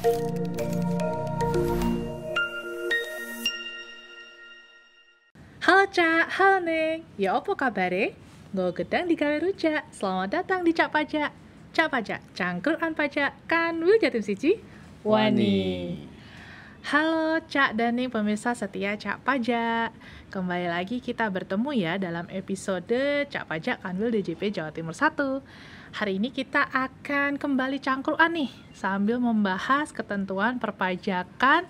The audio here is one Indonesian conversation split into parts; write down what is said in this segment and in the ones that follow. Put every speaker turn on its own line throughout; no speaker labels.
Halo Cak, halo Neng. Ya apa kabare? Nggo gedang digawe rujak. Selamat datang di Cak Pajak. Cak Pajak, cangkruan pajak kan wil jatim siji. Wani. Halo Cak dan Neng pemirsa setia Cak Pajak. Kembali lagi kita bertemu ya dalam episode Cak Pajak Kanwil DJP Jawa Timur 1. Hari ini kita akan kembali cangkruan nih sambil membahas ketentuan perpajakan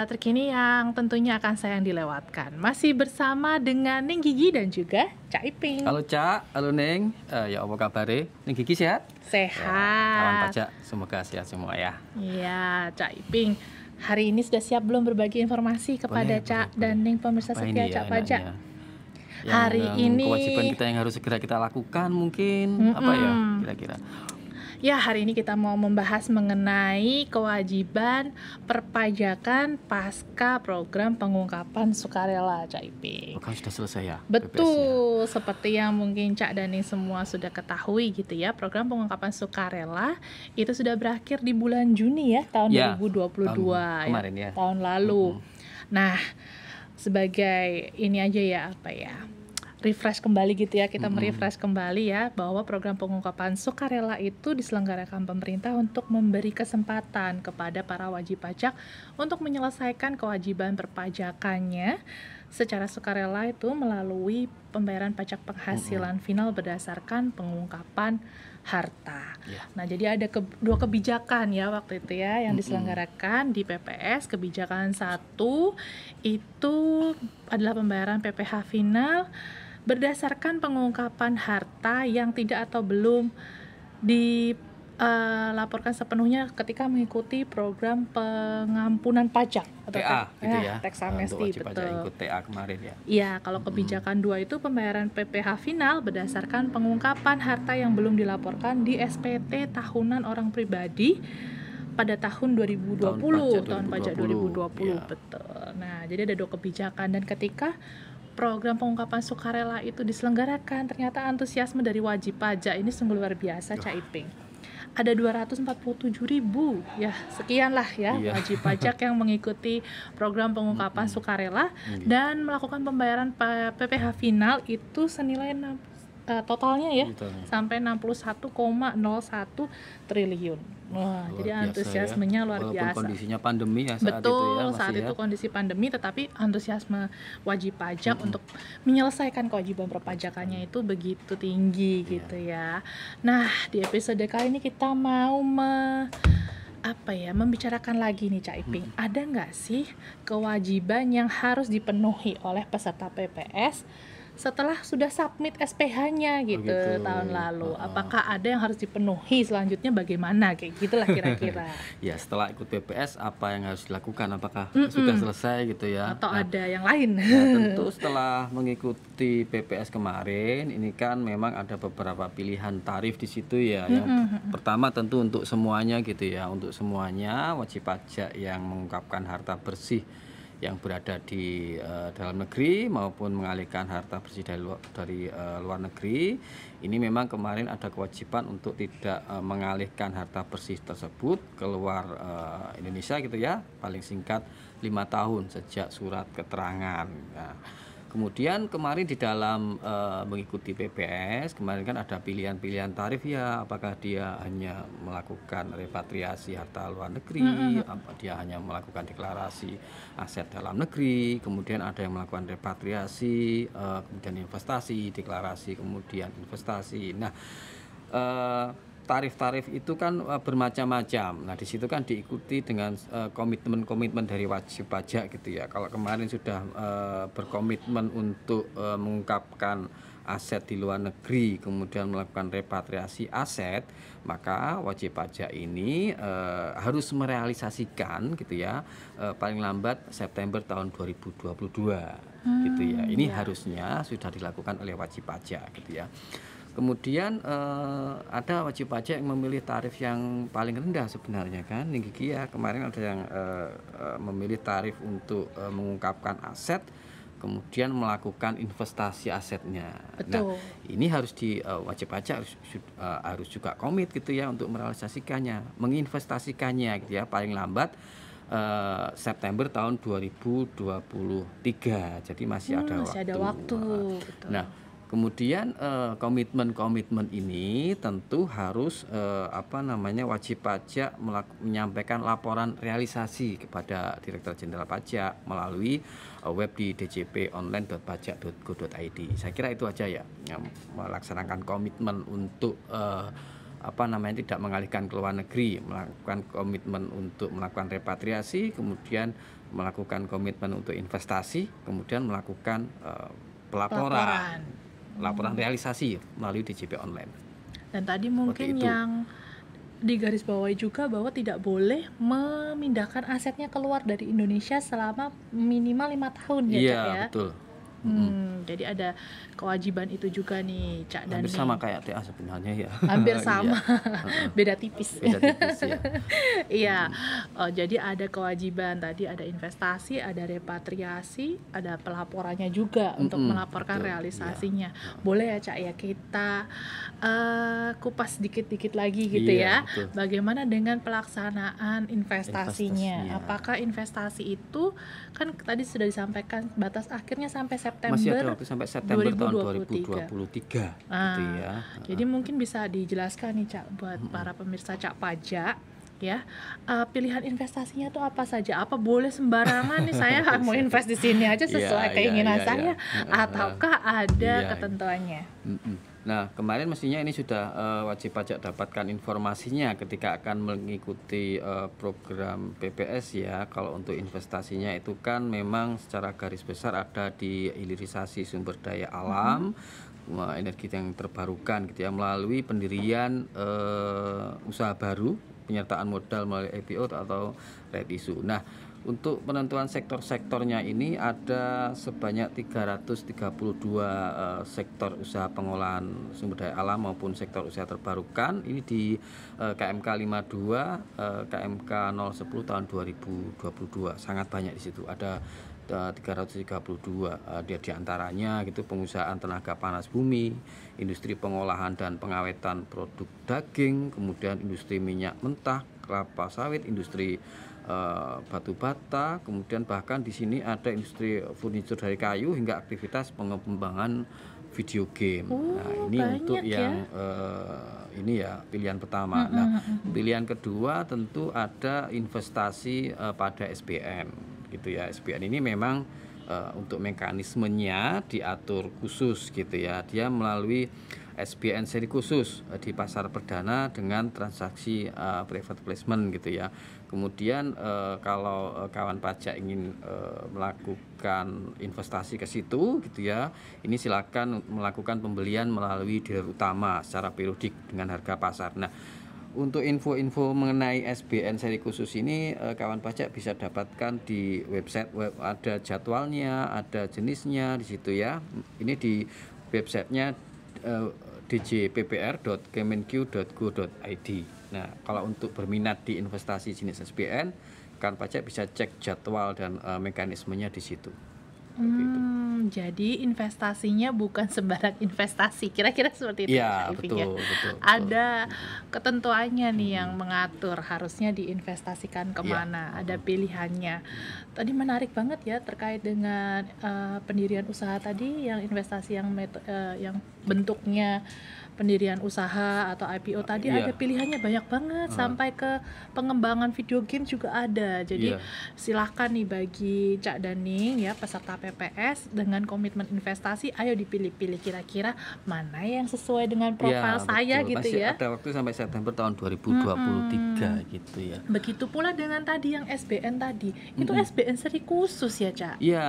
terkini yang tentunya akan sayang dilewatkan. Masih bersama dengan Neng Gigi dan juga Cak Iping.
Halo Cak, halo Neng. Ya apa kabare? Neng Gigi sehat?
Sehat.
Ya, kawan pajak semoga sehat semua ya.
Iya, Cak Iping. Hari ini sudah siap belum berbagi informasi kepada Cak dan Neng pemirsa setia Cak Pajak? Hari ini
kewajiban kita yang harus segera kita lakukan mungkin apa ya kira-kira?
Ya, hari ini kita mau membahas mengenai kewajiban perpajakan pasca program pengungkapan sukarela, Cak Iping.
Kan sudah selesai ya?
Betul, seperti yang mungkin Cak dan Neng semua sudah ketahui gitu ya, program pengungkapan sukarela itu sudah berakhir di bulan Juni ya, tahun 2022
kemarin ya.
Tahun lalu. Nah, sebagai ini aja ya, apa ya, refresh kembali gitu ya, kita merefresh kembali ya bahwa program pengungkapan sukarela itu diselenggarakan pemerintah untuk memberi kesempatan kepada para wajib pajak untuk menyelesaikan kewajiban perpajakannya secara sukarela itu melalui pembayaran pajak penghasilan final berdasarkan pengungkapan harta. Nah, jadi ada dua kebijakan ya waktu itu ya yang diselenggarakan di PPS. Kebijakan 1 itu adalah pembayaran PPh final berdasarkan pengungkapan harta yang tidak atau belum dilaporkan sepenuhnya ketika mengikuti program pengampunan pajak atau
TA gitu ya.
Tax amnesty, betul.
Ikut TA kemarin ya.
Iya, kalau kebijakan 2 itu pembayaran PPh final berdasarkan pengungkapan harta yang belum dilaporkan di SPT tahunan orang pribadi pada tahun 2020, tahun pajak 2020, ya. Betul. Nah, jadi ada 2 kebijakan dan ketika program pengungkapan sukarela itu diselenggarakan, ternyata antusiasme dari wajib pajak ini sungguh luar biasa, Cak Iping. Ada 247.000 ya, sekian lah ya wajib pajak yang mengikuti program pengungkapan sukarela dan melakukan pembayaran PPh final itu senilai totalnya ya sampai 61,01 triliun. Wah, jadi antusiasmenya luar biasa.
Walaupun kondisinya pandemi ya saat
Betul,
itu ya.
saat itu kondisi pandemi, tetapi antusiasme wajib pajak untuk menyelesaikan kewajiban perpajakannya itu begitu tinggi gitu ya. Nah, di episode kali ini kita mau membicarakan lagi nih Cak Iping. Ada nggak sih kewajiban yang harus dipenuhi oleh peserta PPS setelah sudah submit SPH-nya gitu tahun lalu? Apakah ada yang harus dipenuhi selanjutnya, bagaimana kayak gitulah kira-kira?
Ya, setelah ikut PPS apa yang harus dilakukan? Apakah sudah selesai gitu ya?
Atau ada yang lain?
Ya, tentu setelah mengikuti PPS kemarin ini kan memang ada beberapa pilihan tarif di situ ya. Yang pertama tentu untuk semuanya gitu ya. Untuk semuanya wajib pajak yang mengungkapkan harta bersih yang berada di dalam negeri maupun mengalihkan harta bersih dari luar negeri. Ini memang kemarin ada kewajiban untuk tidak mengalihkan harta bersih tersebut keluar Indonesia gitu ya, paling singkat 5 tahun sejak surat keterangan. Nah, kemudian kemarin di dalam mengikuti PPS, kemarin kan ada pilihan-pilihan tarif ya, apakah dia hanya melakukan repatriasi harta luar negeri, apa dia hanya melakukan deklarasi aset dalam negeri, kemudian ada yang melakukan repatriasi, kemudian investasi, deklarasi, kemudian investasi. Nah, tarif-tarif itu kan bermacam-macam. Nah, di situ kan diikuti dengan komitmen-komitmen dari wajib pajak gitu ya. Kalau kemarin sudah berkomitmen untuk mengungkapkan aset di luar negeri, kemudian melakukan repatriasi aset, maka wajib pajak ini harus merealisasikan gitu ya, paling lambat September tahun 2022 gitu ya. Ini harusnya sudah dilakukan oleh wajib pajak gitu ya. Kemudian ada wajib pajak yang memilih tarif yang paling rendah sebenarnya kan, nih Gigi ya. Kemarin ada yang memilih tarif untuk mengungkapkan aset kemudian melakukan investasi asetnya. Nah,
Betul.
ini harus wajib pajak harus juga komit gitu ya untuk merealisasikannya, menginvestasikannya gitu ya, paling lambat September tahun 2023. Jadi masih ada
Masih ada
waktu.
waktu, betul.
Nah, kemudian komitmen-komitmen ini tentu harus wajib pajak menyampaikan laporan realisasi kepada Direktorat Jenderal Pajak melalui web di djponline.pajak.go.id. Saya kira itu aja ya, yang melaksanakan komitmen untuk tidak mengalihkan ke luar negeri, melakukan komitmen untuk melakukan repatriasi, kemudian melakukan komitmen untuk investasi, kemudian melakukan laporan realisasi melalui DJP online.
Dan tadi mungkin yang digarisbawahi juga bahwa tidak boleh memindahkan asetnya keluar dari Indonesia selama minimal 5 tahun ya, Cak ya.
Iya, betul.
Jadi ada kewajiban itu juga nih, Cak Dani.
Hampir sama kayak TA sebenarnya ya.
Hampir sama, beda tipis.
Beda tipis ya.
Iya, jadi ada kewajiban tadi, ada investasi, ada repatriasi, ada pelaporannya juga untuk melaporkan realisasinya. Boleh ya, Cak ya, kita kupas dikit-dikit lagi gitu ya.
Betul.
Bagaimana dengan pelaksanaan investasinya? Apakah investasi itu kan tadi sudah disampaikan batas akhirnya sampai September.
Masih ada waktu sampai September
2023.
tahun 2023 gitu ya.
Jadi mungkin bisa dijelaskan nih, Cak, buat para pemirsa Cak Pajak ya, pilihan investasinya tuh apa saja? Apa boleh sembarangan nih saya mau invest di sini aja sesuai keinginan saya, ataukah ada ketentuannya?
Nah, kemarin mestinya ini sudah wajib pajak dapatkan informasinya ketika akan mengikuti program PPS ya. Kalau untuk investasinya itu kan memang secara garis besar ada di hilirisasi sumber daya alam, energi yang terbarukan gitu ya, melalui pendirian usaha baru, penyertaan modal melalui IPO atau right issue. Nah, untuk penentuan sektor-sektornya ini ada sebanyak 332 sektor usaha pengolahan sumber daya alam maupun sektor usaha terbarukan. Ini di KMK 52, KMK 010 tahun 2022. Sangat banyak di situ. Ada 332 dia diantaranya gitu, pengusahaan tenaga panas bumi, industri pengolahan dan pengawetan produk daging, kemudian industri minyak mentah, kelapa sawit, industri batu bata, kemudian bahkan di sini ada industri furniture dari kayu hingga aktivitas pengembangan video game. Nah, ini untuk yang ini ya pilihan pertama. Nah, pilihan kedua tentu ada investasi pada SBN gitu ya. SBN ini memang untuk mekanismenya diatur khusus gitu ya. Dia melalui SBN seri khusus di pasar perdana dengan transaksi private placement gitu ya. Kemudian kalau kawan pajak ingin melakukan investasi ke situ gitu ya, ini silakan melakukan pembelian melalui dealer utama secara periodik dengan harga pasar. Nah, untuk info-info mengenai SBN seri khusus ini kawan pajak bisa dapatkan di website ada jadwalnya, ada jenisnya di situ ya. Ini di websitenya djppr.kemenq.go.id. Nah, kalau untuk berminat di investasi jenis SBN, kawan pajak bisa cek jadwal dan mekanismenya di situ.
Jadi investasinya bukan sembarang investasi, kira-kira seperti itu.
Iya, betul.
Ada ketentuannya nih yang mengatur harusnya diinvestasikan kemana, ada pilihannya. Tadi menarik banget ya terkait dengan pendirian usaha tadi, yang investasi yang bentuknya pendirian usaha atau IPO tadi ada pilihannya banyak banget, sampai ke pengembangan video game juga ada. Jadi silahkan nih bagi Cak Daning ya, peserta PPS dengan komitmen investasi, ayo dipilih-pilih kira-kira mana yang sesuai dengan profil saya gitu.
Masih
ya.
ada waktu sampai September tahun 2023 gitu ya.
Begitu pula dengan tadi yang SBN tadi, itu SBN seri khusus ya, Cak?
Iya,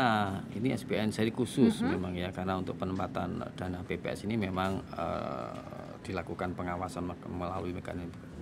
ini SBN seri khusus memang ya, karena untuk penempatan dana PPS ini memang dilakukan pengawasan melalui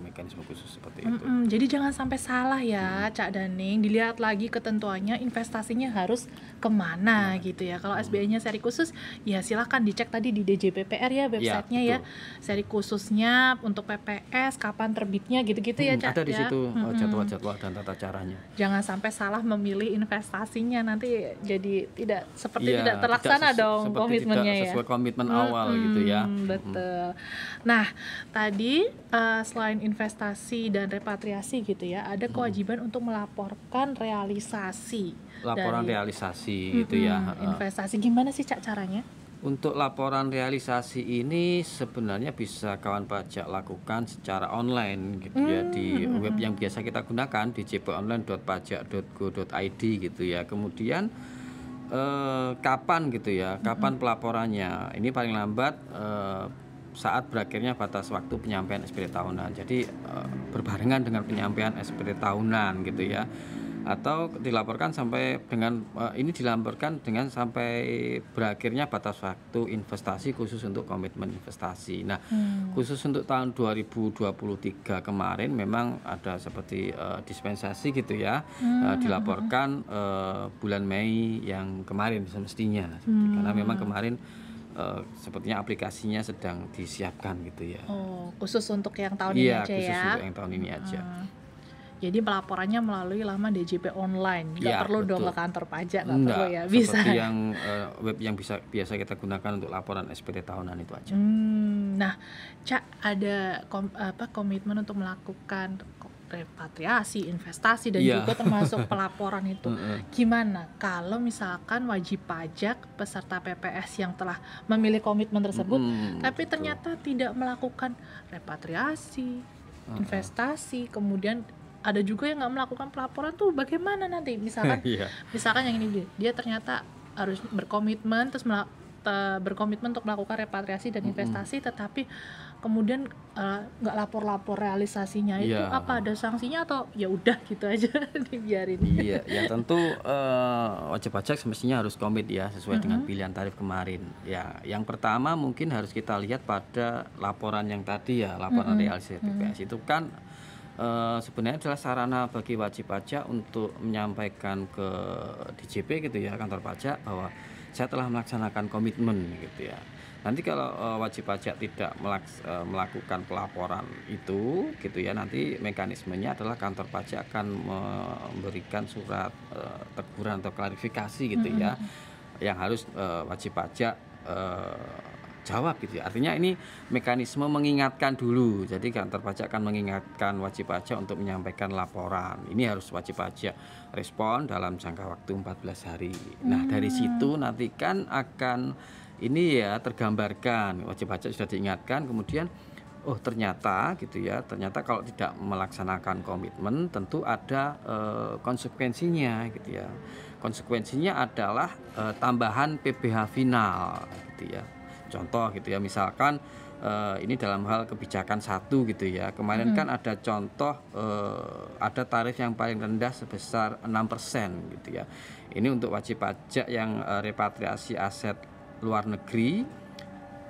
mekanisme khusus seperti itu.
Jadi jangan sampai salah ya, Cak Daning. Dilihat lagi ketentuannya, investasinya harus kemana gitu ya. Kalau SBI-nya seri khusus, ya silakan dicek tadi di DJPPR ya, websitenya ya. Seri khususnya untuk PPS, kapan terbitnya gitu-gitu ya, Cak.
Ada di
ya.
situ jadwal-jadwal dan tata caranya.
Jangan sampai salah memilih investasinya, nanti jadi tidak
Iya,
terlaksana
tidak
dong komitmennya
tidak sesuai komitmen awal gitu ya.
Betul. Nah, tadi selain investasi dan repatriasi gitu ya, ada kewajiban untuk melaporkan realisasi.
Laporan realisasi gitu ya.
Investasi gimana sih Cak caranya?
Untuk laporan realisasi ini sebenarnya bisa kawan pajak lakukan secara online gitu ya, di web yang biasa kita gunakan di jponline.pajak.go.id gitu ya. Kemudian kapan gitu ya, kapan pelaporannya? Ini paling lambat saat berakhirnya batas waktu penyampaian SPT tahunan. Jadi berbarengan dengan penyampaian SPT tahunan gitu ya. Atau dilaporkan sampai dengan ini dilaporkan dengan sampai berakhirnya batas waktu investasi khusus untuk komitmen investasi. Nah, khusus untuk tahun 2023 kemarin memang ada seperti dispensasi gitu ya, dilaporkan bulan Mei yang kemarin semestinya, karena memang kemarin sepertinya aplikasinya sedang disiapkan gitu ya.
Oh, khusus untuk yang tahun ini aja
khusus
ya.
untuk yang tahun ini aja.
Jadi pelaporannya melalui laman DJP online, nggak perlu dong ke kantor pajak, nggak perlu ya, bisa.
Seperti yang web yang biasa kita gunakan untuk laporan SPT tahunan itu aja.
Nah, Cak, ada komitmen untuk melakukan repatriasi, investasi dan juga termasuk pelaporan itu. Gimana kalau misalkan wajib pajak peserta PPS yang telah memilih komitmen tersebut, tapi ternyata tidak melakukan repatriasi, investasi, kemudian ada juga yang nggak melakukan pelaporan tuh, bagaimana nanti? Misalkan yang ini dia ternyata harus berkomitmen berkomitmen untuk melakukan repatriasi dan investasi, tetapi kemudian nggak lapor realisasinya, itu apa ada sanksinya atau ya udah gitu aja dibiarin?
Iya, ya tentu wajib pajak semestinya harus komit ya sesuai dengan pilihan tarif kemarin. Ya, yang pertama mungkin harus kita lihat pada laporan yang tadi ya, laporan realisasi PPS itu kan sebenarnya adalah sarana bagi wajib pajak untuk menyampaikan ke DJP gitu ya, kantor pajak, bahwa saya telah melaksanakan komitmen gitu ya. Nanti kalau wajib pajak tidak melakukan pelaporan itu gitu ya, nanti mekanismenya adalah kantor pajak akan memberikan surat teguran atau klarifikasi gitu ya, yang harus wajib pajak jawab gitu ya. Artinya ini mekanisme mengingatkan dulu. Jadi kantor pajak akan mengingatkan wajib pajak untuk menyampaikan laporan. Ini harus wajib pajak respon dalam jangka waktu 14 hari. Nah, dari situ nanti kan akan ini ya tergambarkan, wajib pajak sudah diingatkan, kemudian oh ternyata gitu ya, ternyata kalau tidak melaksanakan komitmen tentu ada konsekuensinya gitu ya. Konsekuensinya adalah tambahan PBH final gitu ya. Contoh gitu ya, misalkan ini dalam hal kebijakan 1 gitu ya. Kemarin kan ada contoh ada tarif yang paling rendah sebesar 6% gitu ya. Ini untuk wajib pajak yang repatriasi aset luar negeri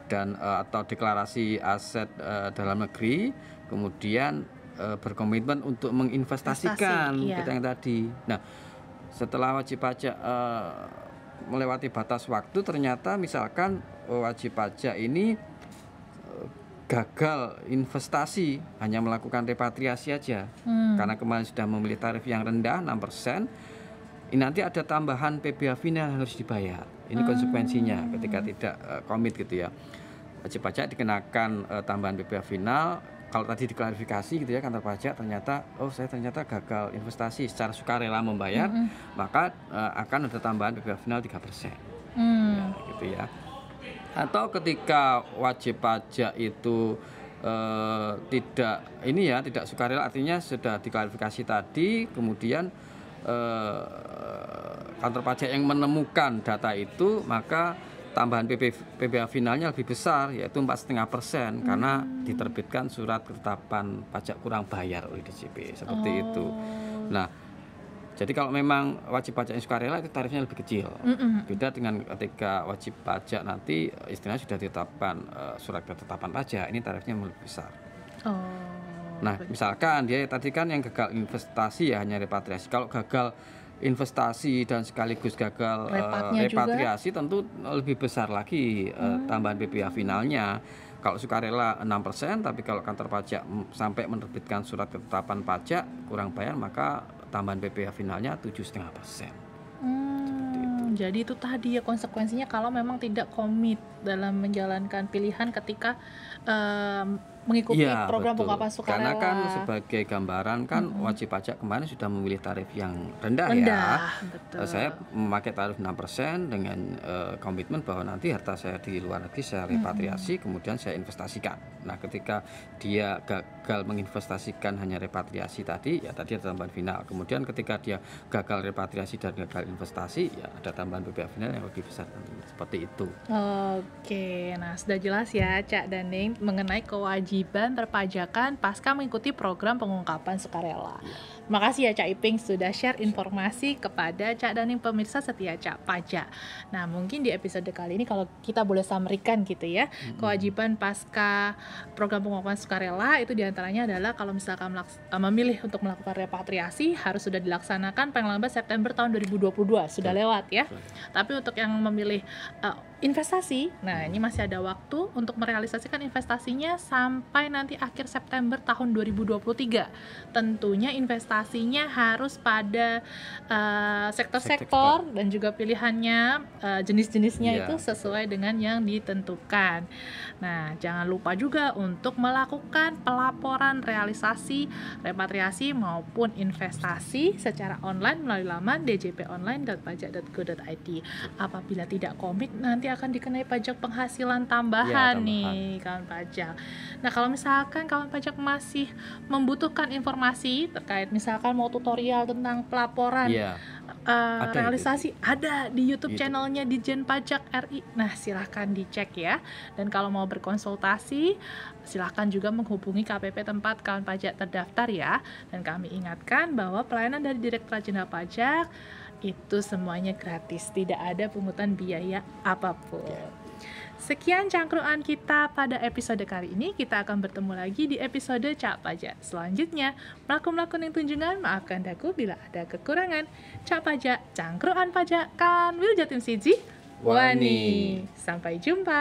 dan atau deklarasi aset dalam negeri, kemudian berkomitmen untuk menginvestasikan kita yang tadi. Nah, setelah wajib pajak melewati batas waktu, ternyata misalkan wajib pajak ini gagal investasi, hanya melakukan repatriasi aja, karena kemarin sudah memilih tarif yang rendah 6%, ini nanti ada tambahan PBH final yang harus dibayar. Ini konsekuensinya ketika tidak komit gitu ya. Wajib pajak dikenakan tambahan PBH final. Kalau tadi diklarifikasi gitu ya, kantor pajak ternyata saya ternyata gagal investasi, secara sukarela membayar, maka akan ada tambahan PBH final 3%. Ya, gitu ya. Atau ketika wajib pajak itu tidak sukarela, artinya sudah diklarifikasi tadi, kemudian kantor pajak yang menemukan data itu, maka tambahan PBH finalnya lebih besar, yaitu 4,5%, karena diterbitkan surat ketetapan pajak kurang bayar oleh DJP seperti itu. Nah, jadi kalau memang wajib pajak yang sukarela itu tarifnya lebih kecil. Beda dengan ketika wajib pajak nanti istilahnya sudah ditetapkan surat ketetapan pajak, ini tarifnya lebih besar. Nah, misalkan dia tadi kan yang gagal investasi ya hanya repatriasi. Kalau gagal investasi dan sekaligus gagal repatriasi tentu lebih besar lagi tambahan PPh finalnya. Kalau sukarela 6%, tapi kalau kantor pajak sampai menerbitkan surat ketetapan pajak kurang bayar, maka tambahan PPh finalnya 7,5%.
Jadi itu tadi ya konsekuensinya kalau memang tidak komit dalam menjalankan pilihan ketika mengikuti program pengungkapan sukarela.
Karena kan sebagai gambaran kan wajib pajak kemarin sudah memilih tarif yang rendah ya.
Betul.
Saya memakai tarif 6% dengan komitmen bahwa nanti harta saya di luar negeri saya repatriasi, kemudian saya investasikan. Nah, ketika dia gagal menginvestasikan hanya repatriasi tadi, ya tadi ada tambahan final. Kemudian ketika dia gagal repatriasi dan gagal investasi, ya ada tambahan PPh final yang lebih besar tentunya. Seperti itu.
Oke, nah sudah jelas ya Cak Daning mengenai kewajiban perpajakan pasca mengikuti program pengungkapan sukarela. Terima kasih ya Cak Iping sudah share informasi kepada Cak Daning pemirsa setia Cak Pajak. Nah, mungkin di episode kali ini kalau kita boleh summary-kan gitu ya, kewajiban pasca program pengungkapan sukarela itu diantaranya adalah kalau misalkan memilih untuk melakukan repatriasi harus sudah dilaksanakan paling lambat September tahun 2022, sudah lewat ya. Tapi untuk yang memilih investasi, nah ini masih ada waktu untuk merealisasikan investasinya sampai nanti akhir September tahun 2023. Tentunya investasinya harus pada sektor-sektor dan juga pilihannya, jenis-jenisnya itu sesuai dengan yang ditentukan. Nah, jangan lupa juga untuk melakukan pelaporan realisasi, repatriasi maupun investasi secara online melalui laman djponline.pajak.go.id. Apabila tidak komit, nanti akan dikenai pajak penghasilan tambahan nih kawan pajak. Nah, kalau misalkan kawan pajak masih membutuhkan informasi terkait misalkan mau tutorial tentang pelaporan realisasi, ada di YouTube channelnya Ditjen Pajak RI. Nah, silahkan dicek ya. Dan kalau mau berkonsultasi, silahkan juga menghubungi KPP tempat kawan pajak terdaftar ya. Dan kami ingatkan bahwa pelayanan dari Direktorat Jenderal Pajak itu semuanya gratis, tidak ada pungutan biaya apapun. Sekian cangkruan kita pada episode kali ini. Kita akan bertemu lagi di episode Cak Pajak selanjutnya. Melaku-melaku yang tunjungan, maafkan daku bila ada kekurangan. Cak Pajak, cangkruan pajak kan Wiljatim Siji Wani. Sampai jumpa.